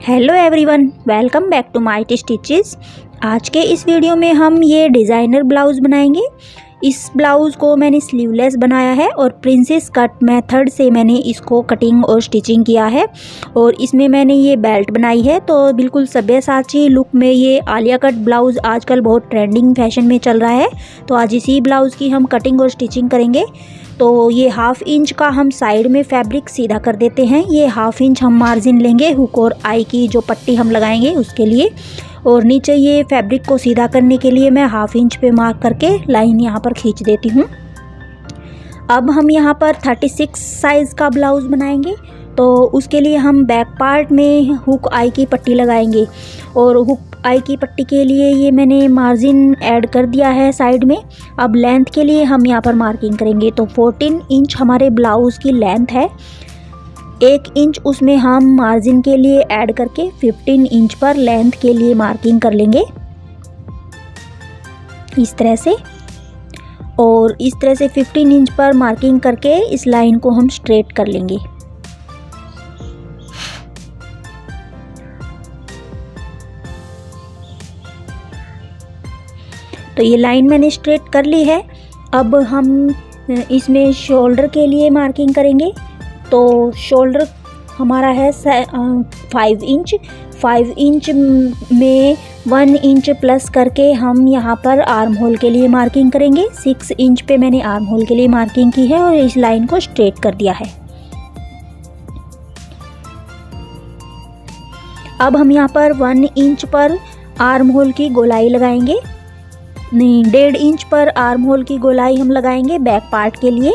Hello everyone, welcome back to my stitches. आज के इस वीडियो में हम ये डिज़ाइनर ब्लाउज़ बनाएंगे। इस ब्लाउज़ को मैंने स्लीवलेस बनाया है और प्रिंसेस कट मेथड से मैंने इसको कटिंग और स्टिचिंग किया है। और इसमें मैंने ये बेल्ट बनाई है, तो बिल्कुल सब्यसाची लुक में ये आलिया कट ब्लाउज़ आजकल बहुत ट्रेंडिंग फैशन में चल रहा है। तो आज इसी ब्लाउज़ की हम कटिंग और स्टिचिंग करेंगे। तो ये 1/2 इंच का हम साइड में फैब्रिक सीधा कर देते हैं। ये 1/2 इंच हम मार्जिन लेंगे हुक और आई की जो पट्टी हम लगाएंगे उसके लिए। और नीचे ये फैब्रिक को सीधा करने के लिए मैं 1/2 इंच पे मार्क करके लाइन यहाँ पर खींच देती हूँ। अब हम यहाँ पर 36 साइज़ का ब्लाउज़ बनाएंगे। तो उसके लिए हम बैक पार्ट में हुक आई की पट्टी लगाएंगे। और हुक आई की पट्टी के लिए ये मैंने मार्जिन ऐड कर दिया है साइड में। अब लेंथ के लिए हम यहाँ पर मार्किंग करेंगे। तो 14 इंच हमारे ब्लाउज़ की लेंथ है। 1 इंच उसमें हम मार्जिन के लिए ऐड करके 15 इंच पर लेंथ के लिए मार्किंग कर लेंगे इस तरह से। और इस तरह से 15 इंच पर मार्किंग करके इस लाइन को हम स्ट्रेट कर लेंगे। तो ये लाइन मैंने स्ट्रेट कर ली है। अब हम इसमें शोल्डर के लिए मार्किंग करेंगे। तो शोल्डर हमारा है 5 इंच। 5 इंच में 1 इंच प्लस करके हम यहाँ पर आर्म होल के लिए मार्किंग करेंगे। 6 इंच पे मैंने आर्म होल के लिए मार्किंग की है और इस लाइन को स्ट्रेट कर दिया है। अब हम यहाँ पर 1 इंच पर आर्म होल की गोलाई लगाएंगे। नहीं, 1.5 इंच पर आर्म होल की गोलाई हम लगाएंगे बैक पार्ट के लिए।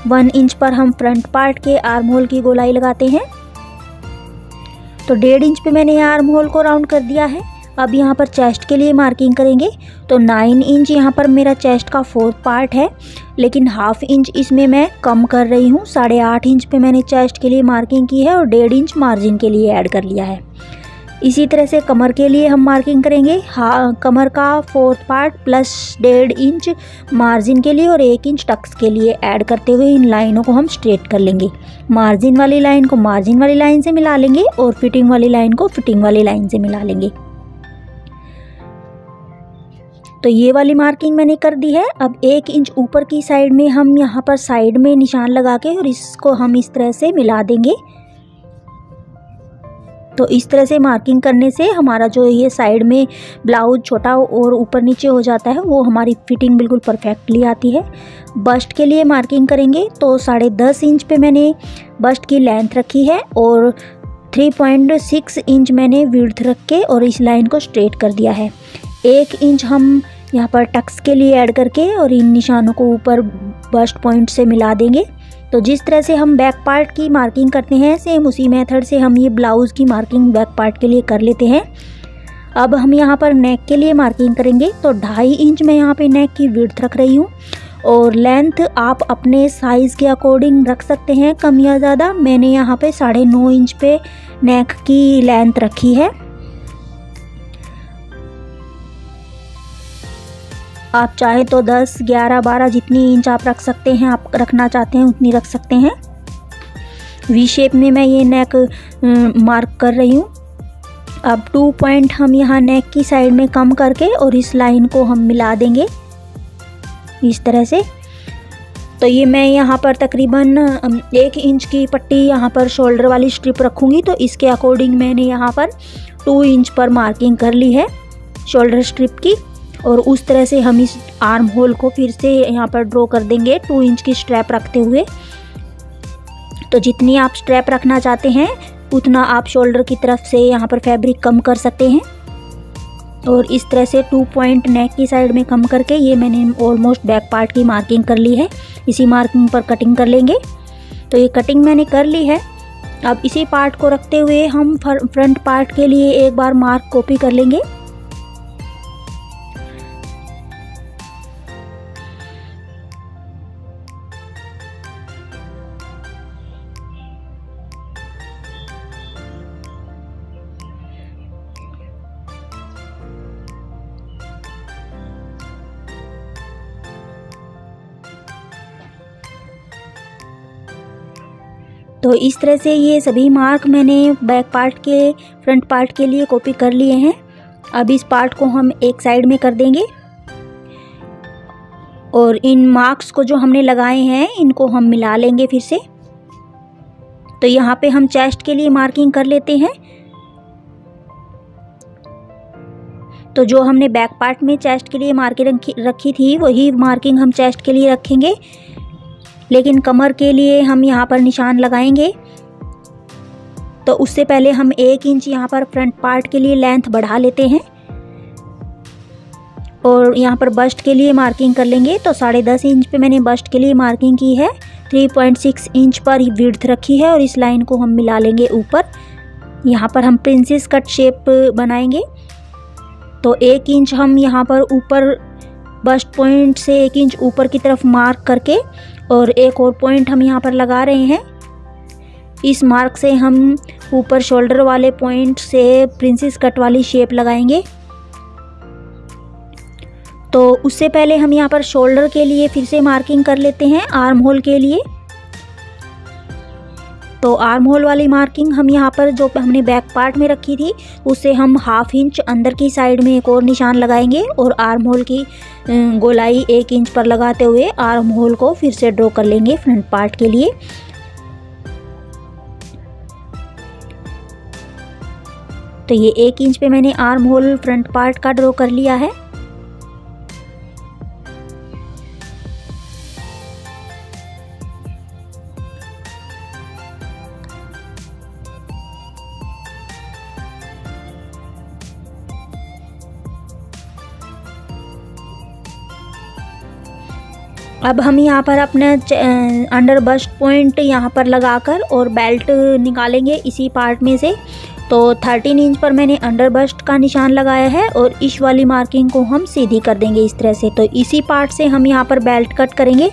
1 इंच पर हम फ्रंट पार्ट के आर्म होल की गोलाई लगाते हैं। तो 1.5 इंच पे मैंने आर्म होल को राउंड कर दिया है। अब यहाँ पर चेस्ट के लिए मार्किंग करेंगे। तो 9 इंच यहाँ पर मेरा चेस्ट का 4th पार्ट है, लेकिन 1/2 इंच इसमें मैं कम कर रही हूँ। 8.5 इंच पे मैंने चेस्ट के लिए मार्किंग की है और 1.5 इंच मार्जिन के लिए ऐड कर लिया है। इसी तरह से कमर के लिए हम मार्किंग करेंगे। कमर का 4th part plus 1.5 inch margin के लिए और 1 इंच टक्स के लिए ऐड करते हुए इन लाइनों को हम स्ट्रेट कर लेंगे। मार्जिन वाली लाइन को मार्जिन वाली लाइन से मिला लेंगे और फिटिंग वाली लाइन को फिटिंग वाली लाइन से मिला लेंगे। तो ये वाली मार्किंग मैंने कर दी है। अब 1 इंच ऊपर की साइड में हम यहाँ पर साइड में निशान लगा के और इसको हम इस तरह से मिला देंगे। तो इस तरह से मार्किंग करने से हमारा जो ये साइड में ब्लाउज छोटा और ऊपर नीचे हो जाता है, वो हमारी फिटिंग बिल्कुल परफेक्टली आती है। बस्ट के लिए मार्किंग करेंगे। तो 10.5 इंच पे मैंने बस्ट की लेंथ रखी है और 3.6 इंच मैंने विड्थ रख के और इस लाइन को स्ट्रेट कर दिया है। 1 इंच हम यहाँ पर टक्स के लिए ऐड करके और इन निशानों को ऊपर बस्ट पॉइंट से मिला देंगे। तो जिस तरह से हम बैक पार्ट की मार्किंग करते हैं, सेम उसी मेथड से हम ये ब्लाउज़ की मार्किंग बैक पार्ट के लिए कर लेते हैं। अब हम यहाँ पर नेक के लिए मार्किंग करेंगे। तो 2.5 इंच मैं यहाँ पे नेक की विड्थ रख रही हूँ और लेंथ आप अपने साइज़ के अकॉर्डिंग रख सकते हैं, कम या ज़्यादा। मैंने यहाँ पे 9.5 इंच पे नेक की लेंथ रखी है। आप चाहे तो 10, 11, 12 जितनी इंच आप रख सकते हैं, आप रखना चाहते हैं उतनी रख सकते हैं। वी शेप में मैं ये नेक मार्क कर रही हूँ। अब 2 पॉइंट हम यहाँ नेक की साइड में कम करके और इस लाइन को हम मिला देंगे इस तरह से। तो ये मैं यहाँ पर तकरीबन 1 इंच की पट्टी यहाँ पर शोल्डर वाली स्ट्रिप रखूँगी। तो इसके अकॉर्डिंग मैंने यहाँ पर 2 इंच पर मार्किंग कर ली है शोल्डर स्ट्रिप की। और उस तरह से हम इस आर्म होल को फिर से यहाँ पर ड्रॉ कर देंगे 2 इंच की स्ट्रैप रखते हुए। तो जितनी आप स्ट्रैप रखना चाहते हैं उतना आप शोल्डर की तरफ से यहाँ पर फैब्रिक कम कर सकते हैं। और इस तरह से 2 पॉइंट नेक की साइड में कम करके ये मैंने ऑलमोस्ट बैक पार्ट की मार्किंग कर ली है। इसी मार्किंग पर कटिंग कर लेंगे। तो ये कटिंग मैंने कर ली है। अब इसी पार्ट को रखते हुए हम फ्रंट पार्ट के लिए एक बार मार्क कॉपी कर लेंगे। तो इस तरह से ये सभी मार्क मैंने बैक पार्ट के फ्रंट पार्ट के लिए कॉपी कर लिए हैं। अब इस पार्ट को हम एक साइड में कर देंगे और इन मार्क्स को जो हमने लगाए हैं इनको हम मिला लेंगे फिर से। तो यहाँ पे हम चेस्ट के लिए मार्किंग कर लेते हैं। तो जो हमने बैक पार्ट में चेस्ट के लिए मार्किंग रखी थी वही मार्किंग हम चेस्ट के लिए रखेंगे, लेकिन कमर के लिए हम यहाँ पर निशान लगाएंगे। तो उससे पहले हम 1 इंच यहाँ पर फ्रंट पार्ट के लिए लेंथ बढ़ा लेते हैं और यहाँ पर बस्ट के लिए मार्किंग कर लेंगे। तो 10.5 इंच पे मैंने बस्ट के लिए मार्किंग की है, 3.6 इंच पर विड्थ रखी है और इस लाइन को हम मिला लेंगे ऊपर। यहाँ पर हम प्रिंसेस कट शेप बनाएंगे। तो 1 इंच हम यहाँ पर ऊपर बस्ट पॉइंट से 1 इंच ऊपर की तरफ मार्क करके और एक और पॉइंट हम यहाँ पर लगा रहे हैं। इस मार्क से हम ऊपर शोल्डर वाले पॉइंट से प्रिंसेस कट वाली शेप लगाएंगे। तो उससे पहले हम यहाँ पर शोल्डर के लिए फिर से मार्किंग कर लेते हैं आर्म होल के लिए। तो आर्म होल वाली मार्किंग हम यहाँ पर जो हमने बैक पार्ट में रखी थी उससे हम 1/2 इंच अंदर की साइड में एक और निशान लगाएंगे और आर्म होल की गोलाई 1 इंच पर लगाते हुए आर्म होल को फिर से ड्रॉ कर लेंगे फ्रंट पार्ट के लिए। तो ये 1 इंच पे मैंने आर्म होल फ्रंट पार्ट का ड्रॉ कर लिया है। अब हम यहाँ पर अपना अंडर बस्ट पॉइंट यहाँ पर लगाकर और बेल्ट निकालेंगे इसी पार्ट में से। तो 13 इंच पर मैंने अंडर बस्ट का निशान लगाया है और इस वाली मार्किंग को हम सीधी कर देंगे इस तरह से। तो इसी पार्ट से हम यहाँ पर बेल्ट कट करेंगे।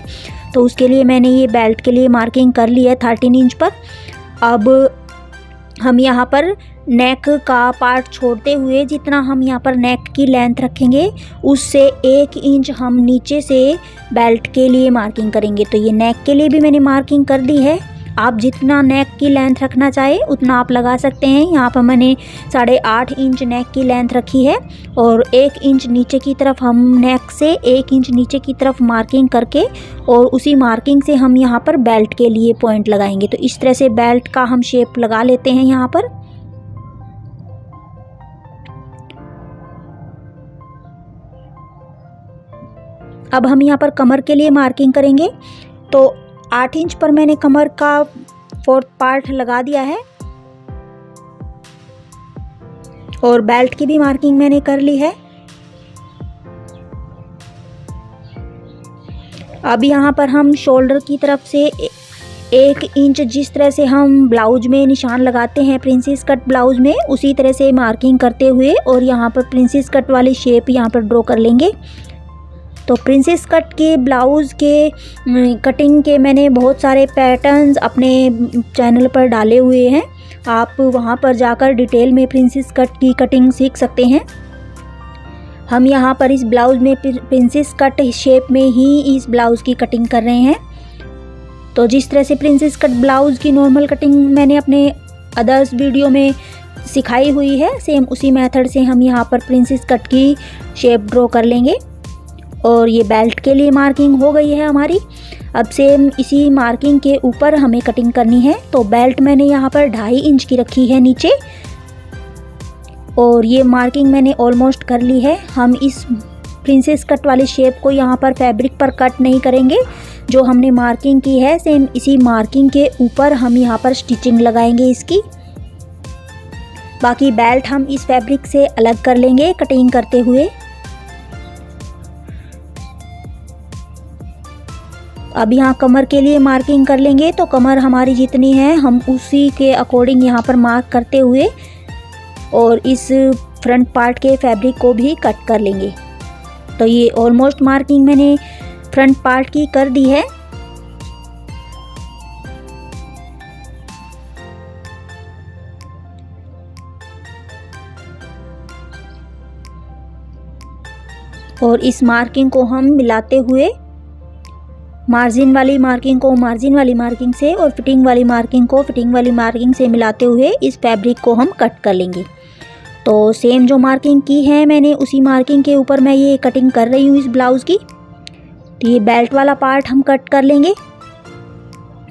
तो उसके लिए मैंने ये बेल्ट के लिए मार्किंग कर ली है 13 इंच पर। अब हम यहाँ पर नेक का पार्ट छोड़ते हुए जितना हम यहाँ पर नेक की लेंथ रखेंगे उससे 1 इंच हम नीचे से बेल्ट के लिए मार्किंग करेंगे। तो ये नेक के लिए भी मैंने मार्किंग कर दी है। आप जितना नेक की लेंथ रखना चाहे उतना आप लगा सकते हैं। यहाँ पर मैंने 8.5 इंच नेक की लेंथ रखी है और 1 इंच नीचे की तरफ हम नेक से 1 इंच नीचे की तरफ मार्किंग करके और उसी मार्किंग से हम यहाँ पर बेल्ट के लिए पॉइंट लगाएंगे। तो इस तरह से बेल्ट का हम शेप लगा लेते हैं यहाँ पर। अब हम यहाँ पर कमर के लिए मार्किंग करेंगे। तो 8 इंच पर मैंने कमर का 4th पार्ट लगा दिया है और बेल्ट की भी मार्किंग मैंने कर ली है। अब यहाँ पर हम शोल्डर की तरफ से 1 इंच जिस तरह से हम ब्लाउज में निशान लगाते हैं प्रिंसेस कट ब्लाउज में उसी तरह से मार्किंग करते हुए और यहाँ पर प्रिंसेस कट वाली शेप यहाँ पर ड्रॉ कर लेंगे। तो प्रिंसेस कट के ब्लाउज़ के कटिंग के मैंने बहुत सारे पैटर्न्स अपने चैनल पर डाले हुए हैं। आप वहां पर जाकर डिटेल में प्रिंसेस कट की कटिंग सीख सकते हैं। हम यहां पर इस ब्लाउज़ में प्रिंसेस कट शेप में ही इस ब्लाउज़ की कटिंग कर रहे हैं। तो जिस तरह से प्रिंसेस कट ब्लाउज़ की नॉर्मल कटिंग मैंने अपने अदर्स वीडियो में सिखाई हुई है, सेम उसी मेथड से हम यहाँ पर प्रिंसेस कट की शेप ड्रॉ कर लेंगे। और ये बेल्ट के लिए मार्किंग हो गई है हमारी। अब सेम इसी मार्किंग के ऊपर हमें कटिंग करनी है। तो बेल्ट मैंने यहाँ पर 2.5 इंच की रखी है नीचे और ये मार्किंग मैंने ऑलमोस्ट कर ली है। हम इस प्रिंसेस कट वाली शेप को यहाँ पर फैब्रिक पर कट नहीं करेंगे। जो हमने मार्किंग की है सेम इसी मार्किंग के ऊपर हम यहाँ पर स्टिचिंग लगाएंगे इसकी। बाकी बेल्ट हम इस फैब्रिक से अलग कर लेंगे कटिंग करते हुए। अब यहाँ कमर के लिए मार्किंग कर लेंगे। तो कमर हमारी जितनी है हम उसी के अकॉर्डिंग यहाँ पर मार्क करते हुए और इस फ्रंट पार्ट के फैब्रिक को भी कट कर लेंगे। तो ये ऑलमोस्ट मार्किंग मैंने फ्रंट पार्ट की कर दी है। और इस मार्किंग को हम मिलाते हुए मार्जिन वाली मार्किंग को मार्जिन वाली मार्किंग से और फिटिंग वाली मार्किंग को फिटिंग वाली मार्किंग से मिलाते हुए इस फैब्रिक को हम कट कर लेंगे। तो सेम जो मार्किंग की है मैंने उसी मार्किंग के ऊपर मैं ये कटिंग कर रही हूँ इस ब्लाउज़ की। तो ये बेल्ट वाला पार्ट हम कट कर लेंगे,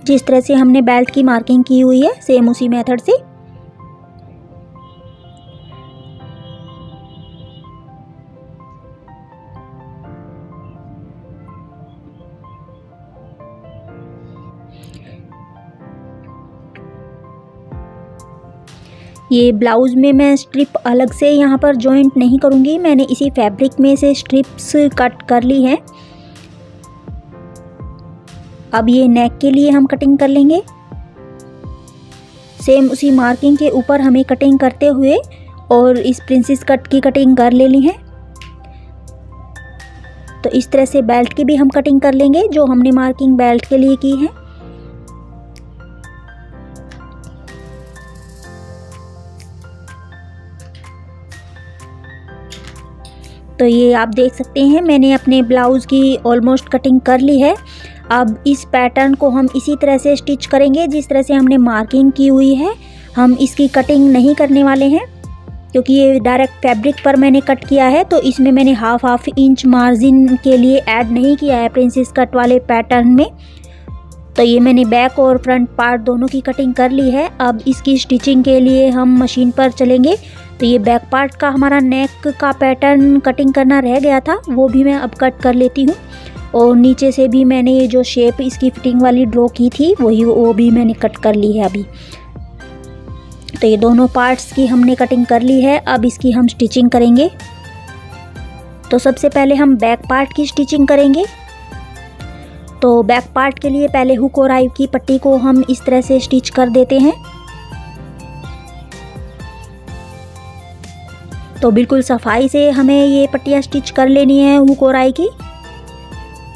जिस तरह से हमने बेल्ट की मार्किंग की हुई है सेम उसी मेथड से। ये ब्लाउज़ में मैं स्ट्रिप अलग से यहाँ पर जॉइंट नहीं करूँगी, मैंने इसी फैब्रिक में से स्ट्रिप्स कट कर ली हैं। अब ये नेक के लिए हम कटिंग कर लेंगे। सेम उसी मार्किंग के ऊपर हमें कटिंग करते हुए और इस प्रिंसेस कट की कटिंग कर लेनी है। तो इस तरह से बेल्ट की भी हम कटिंग कर लेंगे जो हमने मार्किंग बेल्ट के लिए की है। तो ये आप देख सकते हैं मैंने अपने ब्लाउज़ की ऑलमोस्ट कटिंग कर ली है। अब इस पैटर्न को हम इसी तरह से स्टिच करेंगे जिस तरह से हमने मार्किंग की हुई है। हम इसकी कटिंग नहीं करने वाले हैं क्योंकि ये डायरेक्ट फैब्रिक पर मैंने कट किया है, तो इसमें मैंने हाफ इंच मार्जिन के लिए ऐड नहीं किया है प्रिंसेस कट वाले पैटर्न में। तो ये मैंने बैक और फ्रंट पार्ट दोनों की कटिंग कर ली है। अब इसकी स्टिचिंग के लिए हम मशीन पर चलेंगे। तो ये बैक पार्ट का हमारा नेक का पैटर्न कटिंग करना रह गया था, वो भी मैं अब कट कर लेती हूँ। और नीचे से भी मैंने ये जो शेप इसकी फिटिंग वाली ड्रॉ की थी वो भी मैंने कट कर ली है अभी। तो ये दोनों पार्ट्स की हमने कटिंग कर ली है। अब इसकी हम स्टिचिंग करेंगे। तो सबसे पहले हम बैक पार्ट की स्टिचिंग करेंगे। तो बैक पार्ट के लिए पहले हुक और आई की पट्टी को हम इस तरह से स्टिच कर देते हैं। तो बिल्कुल सफाई से हमें ये पट्टियाँ स्टिच कर लेनी है हुक और आई की।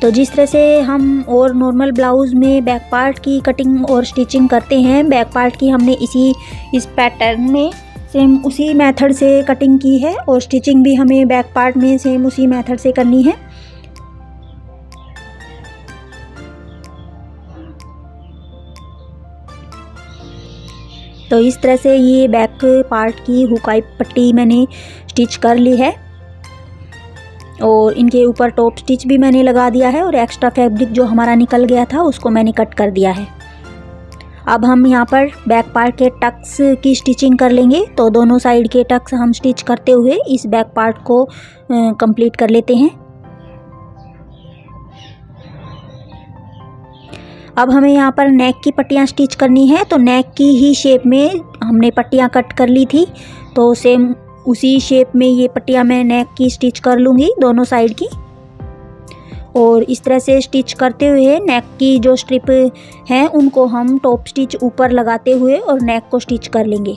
तो जिस तरह से हम और नॉर्मल ब्लाउज़ में बैक पार्ट की कटिंग और स्टिचिंग करते हैं, बैक पार्ट की हमने इस पैटर्न में सेम उसी मेथड से कटिंग की है और स्टिचिंग भी हमें बैक पार्ट में सेम उसी मेथड से करनी है। तो इस तरह से ये बैक पार्ट की हुकाई पट्टी मैंने स्टिच कर ली है और इनके ऊपर टॉप स्टिच भी मैंने लगा दिया है और एक्स्ट्रा फैब्रिक जो हमारा निकल गया था उसको मैंने कट कर दिया है। अब हम यहाँ पर बैक पार्ट के टक्स की स्टिचिंग कर लेंगे। तो दोनों साइड के टक्स हम स्टिच करते हुए इस बैक पार्ट को कंप्लीट कर लेते हैं। अब हमें यहाँ पर नेक की पट्टियाँ स्टिच करनी है। तो नेक की ही शेप में हमने पट्टियाँ कट कर ली थी, तो सेम उसी शेप में ये पट्टियाँ मैं नेक की स्टिच कर लूँगी दोनों साइड की। और इस तरह से स्टिच करते हुए नेक की जो स्ट्रिप हैं उनको हम टॉप स्टिच ऊपर लगाते हुए और नेक को स्टिच कर लेंगे।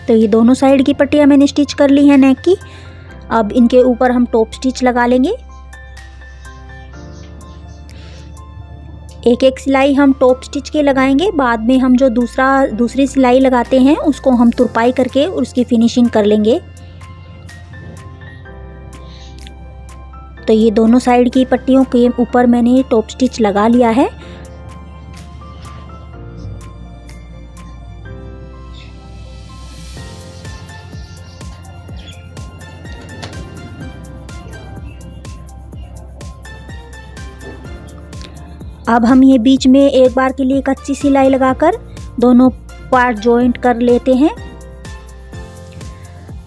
तो ये दोनों साइड की पट्टियाँ मैंने स्टिच कर ली हैं नेक की। अब इनके ऊपर हम टॉप स्टिच लगा लेंगे। एक एक सिलाई हम टॉप स्टिच के लगाएंगे, बाद में हम जो दूसरी सिलाई लगाते हैं उसको हम तुरपाई करके उसकी फिनिशिंग कर लेंगे। तो ये दोनों साइड की पट्टियों के ऊपर मैंने टॉप स्टिच लगा लिया है। अब हम ये बीच में एक बार के लिए कच्ची सिलाई लगाकर दोनों पार्ट जॉइंट कर लेते हैं।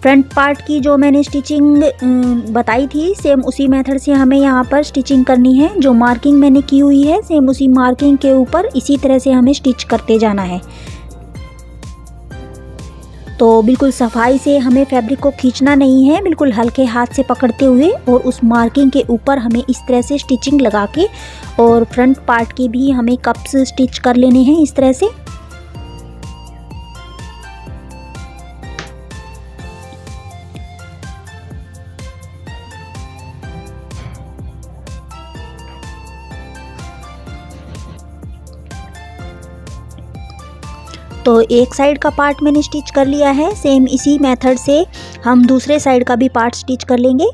फ्रंट पार्ट की जो मैंने स्टिचिंग बताई थी सेम उसी मेथड से हमें यहाँ पर स्टिचिंग करनी है। जो मार्किंग मैंने की हुई है सेम उसी मार्किंग के ऊपर इसी तरह से हमें स्टिच करते जाना है। तो बिल्कुल सफाई से हमें फैब्रिक को खींचना नहीं है, बिल्कुल हल्के हाथ से पकड़ते हुए और उस मार्किंग के ऊपर हमें इस तरह से स्टिचिंग लगा के और फ्रंट पार्ट की भी हमें कप्स स्टिच कर लेने हैं इस तरह से। तो एक साइड का पार्ट मैंने स्टिच कर लिया है, सेम इसी मेथड से हम दूसरे साइड का भी पार्ट स्टिच कर लेंगे।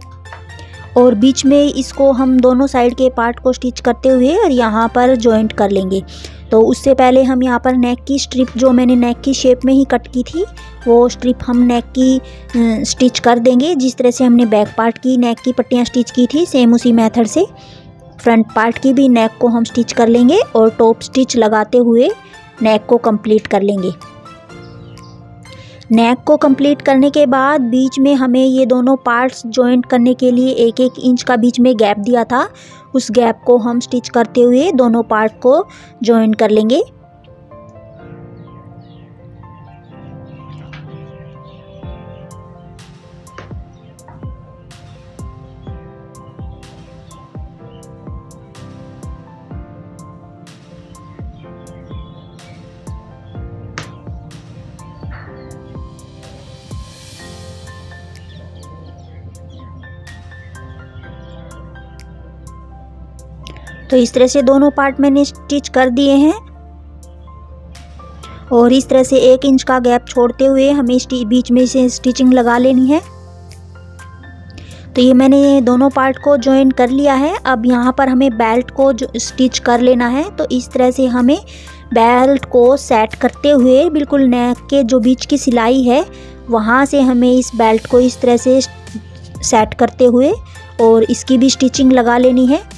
और बीच में इसको हम दोनों साइड के पार्ट को स्टिच करते हुए और यहाँ पर जॉइंट कर लेंगे। तो उससे पहले हम यहाँ पर नेक की स्ट्रिप जो मैंने नेक की शेप में ही कट की थी वो स्ट्रिप हम नेक की स्टिच कर देंगे। जिस तरह से हमने बैक पार्ट की नेक की पट्टियाँ स्टिच की थी सेम उसी मेथड से फ्रंट पार्ट की भी नेक को हम स्टिच कर लेंगे और टॉप स्टिच लगाते हुए नेक को कंप्लीट कर लेंगे। नेक को कंप्लीट करने के बाद बीच में हमें ये दोनों पार्ट्स जॉइंट करने के लिए 1-1 इंच का बीच में गैप दिया था, उस गैप को हम स्टिच करते हुए दोनों पार्ट को जॉइंट कर लेंगे। तो इस तरह से दोनों पार्ट मैंने स्टिच कर दिए हैं और इस तरह से 1 इंच का गैप छोड़ते हुए हमें बीच में से स्टिचिंग लगा लेनी है। तो ये मैंने दोनों पार्ट को जॉइन कर लिया है। अब यहाँ पर हमें बेल्ट को स्टिच कर लेना है। तो इस तरह से हमें बेल्ट को सेट करते हुए बिल्कुल नेक के जो बीच की सिलाई है वहाँ से हमें इस बेल्ट को इस तरह से सेट करते हुए और इसकी भी स्टिचिंग लगा लेनी है।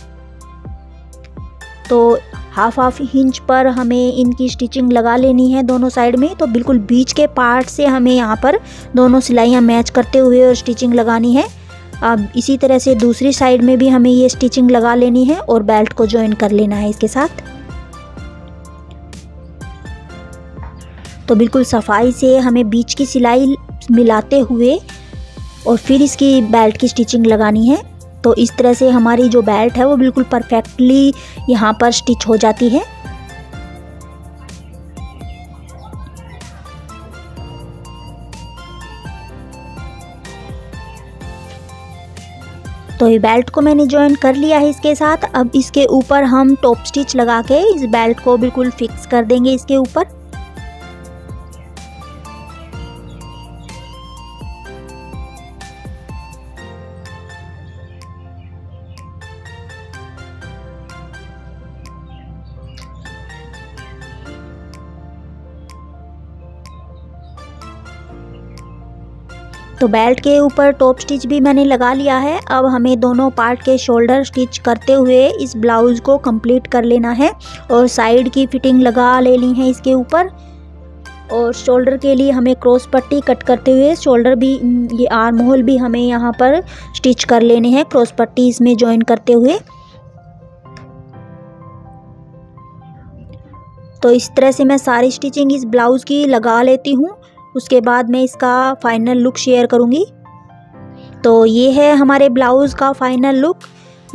तो हाफ इंच पर हमें इनकी स्टिचिंग लगा लेनी है दोनों साइड में। तो बिल्कुल बीच के पार्ट से हमें यहाँ पर दोनों सिलाइयाँ मैच करते हुए और स्टिचिंग लगानी है। अब इसी तरह से दूसरी साइड में भी हमें ये स्टिचिंग लगा लेनी है और बेल्ट को जॉइन कर लेना है इसके साथ। तो बिल्कुल सफाई से हमें बीच की सिलाई मिलाते हुए और फिर इसकी बेल्ट की स्टिचिंग लगानी है। तो इस तरह से हमारी जो बेल्ट है वो बिल्कुल परफेक्टली यहाँ पर स्टिच हो जाती है। तो ये बेल्ट को मैंने जॉइन कर लिया है इसके साथ। अब इसके ऊपर हम टॉप स्टिच लगा के इस बेल्ट को बिल्कुल फिक्स कर देंगे इसके ऊपर। तो बेल्ट के ऊपर टॉप स्टिच भी मैंने लगा लिया है। अब हमें दोनों पार्ट के शोल्डर स्टिच करते हुए इस ब्लाउज़ को कंप्लीट कर लेना है और साइड की फिटिंग लगा लेनी है इसके ऊपर। और शोल्डर के लिए हमें क्रॉस पट्टी कट करते हुए शोल्डर भी ये आर्म होल भी हमें यहाँ पर स्टिच कर लेने हैं क्रॉस पट्टी इसमें जॉइन करते हुए। तो इस तरह से मैं सारी स्टिचिंग इस ब्लाउज़ की लगा लेती हूँ। उसके बाद मैं इसका फाइनल लुक शेयर करूँगी। तो ये है हमारे ब्लाउज़ का फाइनल लुक।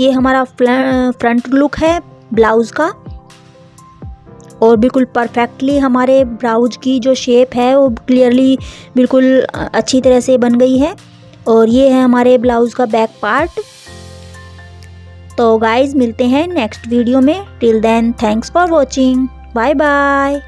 ये हमारा फ्रंट लुक है ब्लाउज़ का और बिल्कुल परफेक्टली हमारे ब्लाउज़ की जो शेप है वो क्लियरली बिल्कुल अच्छी तरह से बन गई है। और ये है हमारे ब्लाउज़ का बैक पार्ट। तो गाइज़ मिलते हैं नेक्स्ट वीडियो में। Till then thanks for watching. Bye bye.